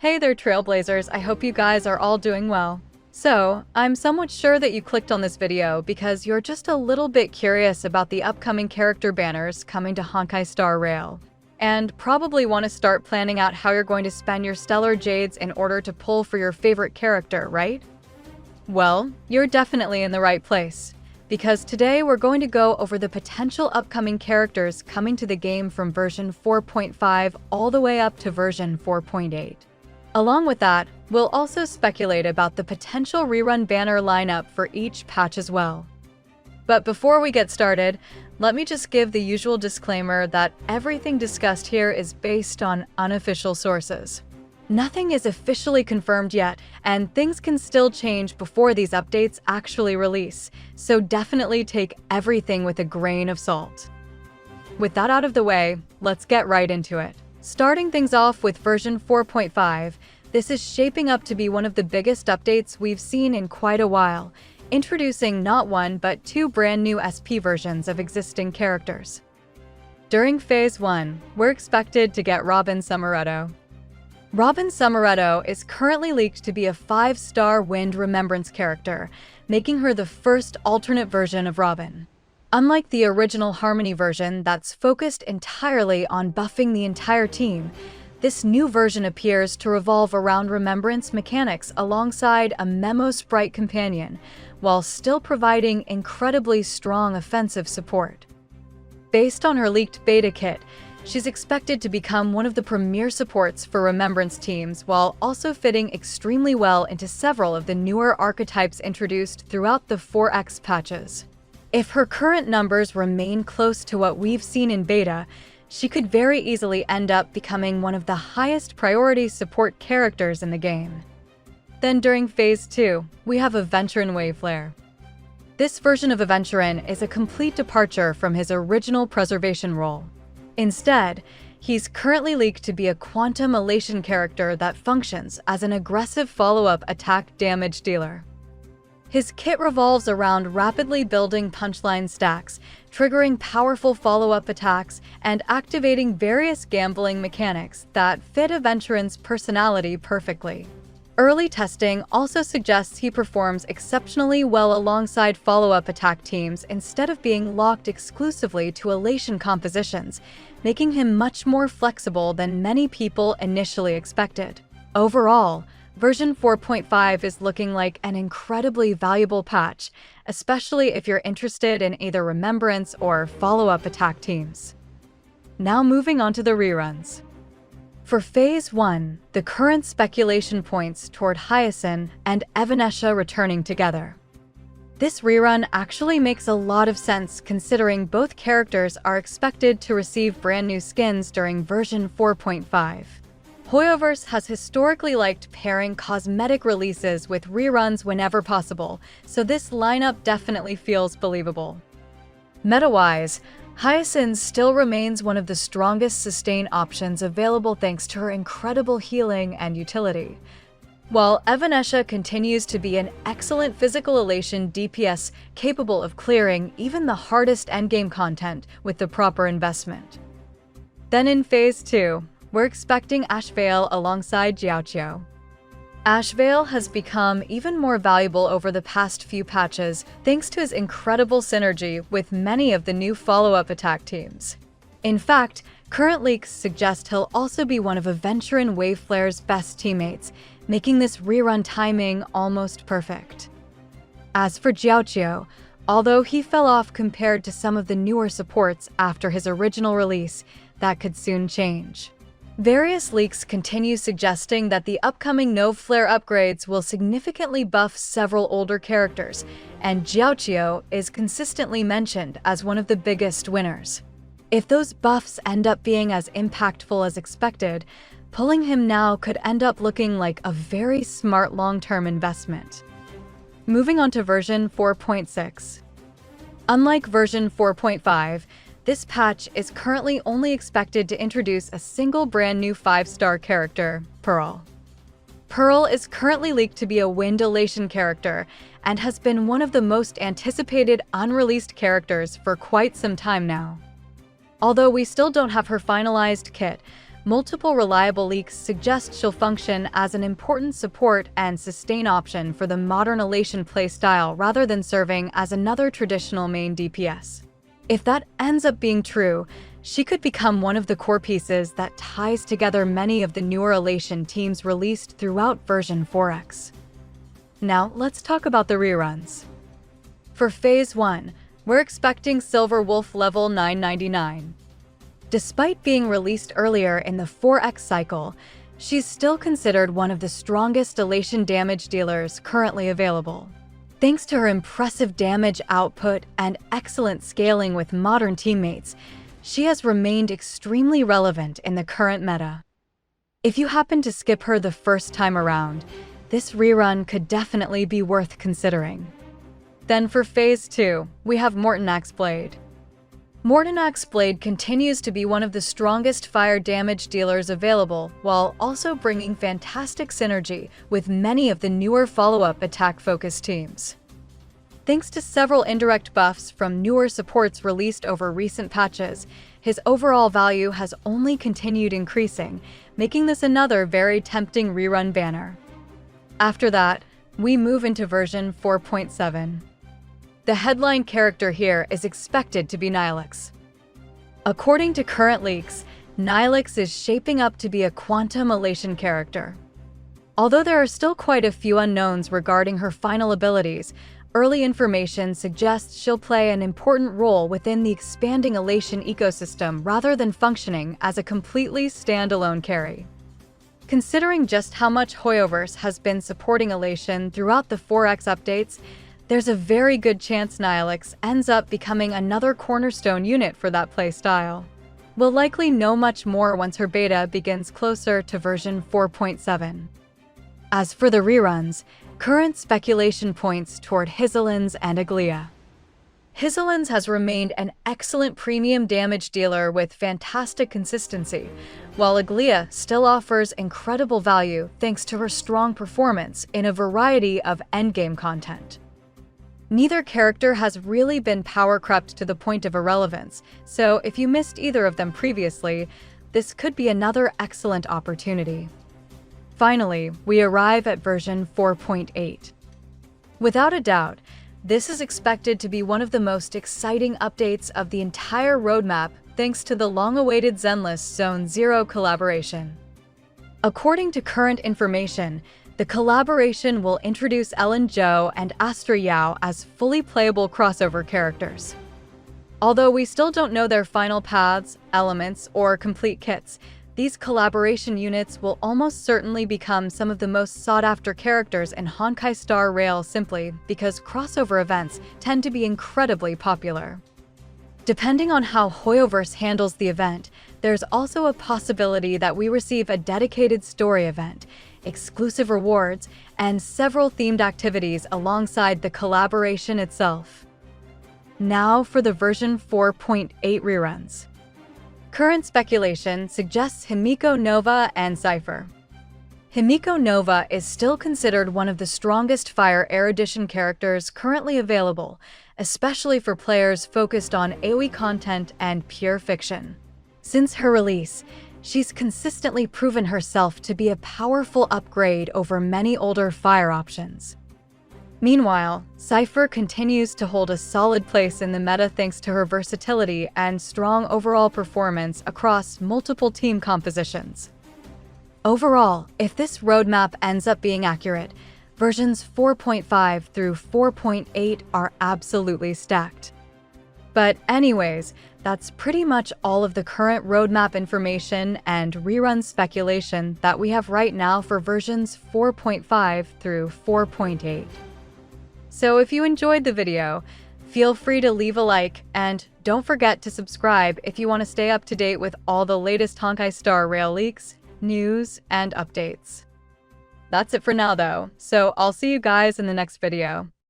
Hey there, Trailblazers. I hope you guys are all doing well. So, I'm somewhat sure that you clicked on this video because you're just a little bit curious about the upcoming character banners coming to Honkai Star Rail, and probably want to start planning out how you're going to spend your stellar jades in order to pull for your favorite character, right? Well, you're definitely in the right place, because today we're going to go over the potential upcoming characters coming to the game from version 4.5 all the way up to version 4.8. Along with that, we'll also speculate about the potential rerun banner lineup for each patch as well. But before we get started, let me just give the usual disclaimer that everything discussed here is based on unofficial sources. Nothing is officially confirmed yet, and things can still change before these updates actually release, so definitely take everything with a grain of salt. With that out of the way, let's get right into it. Starting things off with version 4.5, this is shaping up to be one of the biggest updates we've seen in quite a while, introducing not one but two brand new SP versions of existing characters. During Phase 1, we're expected to get Robin Summeretto. Robin Summeretto is currently leaked to be a 5-star Wind Remembrance character, making her the first alternate version of Robin. Unlike the original Harmony version that's focused entirely on buffing the entire team, this new version appears to revolve around remembrance mechanics alongside a Memo Sprite companion, while still providing incredibly strong offensive support. Based on her leaked beta kit, she's expected to become one of the premier supports for remembrance teams, while also fitting extremely well into several of the newer archetypes introduced throughout the 4X patches. If her current numbers remain close to what we've seen in beta, she could very easily end up becoming one of the highest priority support characters in the game. Then during Phase 2, we have Aventurin Waveflare. This version of Aventurin is a complete departure from his original preservation role. Instead, he's currently leaked to be a quantum elation character that functions as an aggressive follow-up attack damage dealer. His kit revolves around rapidly building punchline stacks, triggering powerful follow-up attacks, and activating various gambling mechanics that fit Aventurin's personality perfectly. Early testing also suggests he performs exceptionally well alongside follow-up attack teams instead of being locked exclusively to elation compositions, making him much more flexible than many people initially expected. Overall, version 4.5 is looking like an incredibly valuable patch, especially if you're interested in either remembrance or follow-up attack teams. Now moving on to the reruns. For Phase 1, the current speculation points toward Hyacinth and Evanescia returning together. This rerun actually makes a lot of sense considering both characters are expected to receive brand new skins during version 4.5. Hoyoverse has historically liked pairing cosmetic releases with reruns whenever possible, so this lineup definitely feels believable. Meta-wise, Hyacinth still remains one of the strongest sustain options available thanks to her incredible healing and utility, while Evanescia continues to be an excellent physical elation DPS capable of clearing even the hardest endgame content with the proper investment. Then in Phase 2, we're expecting Ashvale alongside Jiaoqiu. Ashvale has become even more valuable over the past few patches thanks to his incredible synergy with many of the new follow-up attack teams. In fact, current leaks suggest he'll also be one of Aventurin Waveflare's best teammates, making this rerun timing almost perfect. As for Jiaoqiu, although he fell off compared to some of the newer supports after his original release, that could soon change. Various leaks continue suggesting that the upcoming Nove Flare upgrades will significantly buff several older characters, and Jiaoqiu is consistently mentioned as one of the biggest winners. If those buffs end up being as impactful as expected, pulling him now could end up looking like a very smart long-term investment. Moving on to version 4.6. Unlike version 4.5, this patch is currently only expected to introduce a single brand new 5-star character, Pearl. Pearl is currently leaked to be a Wind Elation character and has been one of the most anticipated unreleased characters for quite some time now. Although we still don't have her finalized kit, Multiple reliable leaks suggest she'll function as an important support and sustain option for the modern Elation playstyle rather than serving as another traditional main DPS. If that ends up being true, she could become one of the core pieces that ties together many of the newer Elation teams released throughout version 4X. Now, let's talk about the reruns. For Phase 1, we're expecting Silver Wolf level 999. Despite being released earlier in the 4X cycle, she's still considered one of the strongest Elation damage dealers currently available. Thanks to her impressive damage output and excellent scaling with modern teammates, she has remained extremely relevant in the current meta. If you happen to skip her the first time around, this rerun could definitely be worth considering. Then for Phase 2, we have Mortonak's Blade. Mortonak's Blade continues to be one of the strongest fire damage dealers available, while also bringing fantastic synergy with many of the newer follow-up attack-focused teams. Thanks to several indirect buffs from newer supports released over recent patches, his overall value has only continued increasing, making this another very tempting rerun banner. After that, we move into version 4.7. The headline character here is expected to be Nihilix. According to current leaks, Nihilix is shaping up to be a quantum Elation character. Although there are still quite a few unknowns regarding her final abilities, early information suggests she'll play an important role within the expanding Elation ecosystem rather than functioning as a completely standalone carry. Considering just how much Hoyoverse has been supporting Elation throughout the 4X updates, there's a very good chance Nihilix ends up becoming another cornerstone unit for that playstyle. We'll likely know much more once her beta begins closer to version 4.7. As for the reruns, current speculation points toward Hyzalins and Aglia. Hyzalins has remained an excellent premium damage dealer with fantastic consistency, while Aglia still offers incredible value thanks to her strong performance in a variety of endgame content. Neither character has really been power crept to the point of irrelevance, so if you missed either of them previously, this could be another excellent opportunity. Finally, we arrive at version 4.8. Without a doubt, this is expected to be one of the most exciting updates of the entire roadmap thanks to the long-awaited Zenless Zone 0 collaboration. According to current information, the collaboration will introduce Ellen Zhou and Astra Yao as fully playable crossover characters. Although we still don't know their final paths, elements, or complete kits, these collaboration units will almost certainly become some of the most sought-after characters in Honkai Star Rail simply because crossover events tend to be incredibly popular. Depending on how Hoyoverse handles the event, there's also a possibility that we receive a dedicated story event, exclusive rewards, and several themed activities alongside the collaboration itself. Now for the version 4.8 reruns. Current speculation suggests Himiko Nova and Cypher. Himiko Nova is still considered one of the strongest Fire Erudition characters currently available, especially for players focused on AoE content and pure fiction. Since her release, she's consistently proven herself to be a powerful upgrade over many older Fire options. Meanwhile, Cypher continues to hold a solid place in the meta thanks to her versatility and strong overall performance across multiple team compositions. Overall, if this roadmap ends up being accurate, versions 4.5 through 4.8 are absolutely stacked. But anyways, that's pretty much all of the current roadmap information and rerun speculation that we have right now for versions 4.5 through 4.8. So if you enjoyed the video, feel free to leave a like and don't forget to subscribe if you want to stay up to date with all the latest Honkai Star Rail leaks, news, and updates. That's it for now though, so I'll see you guys in the next video.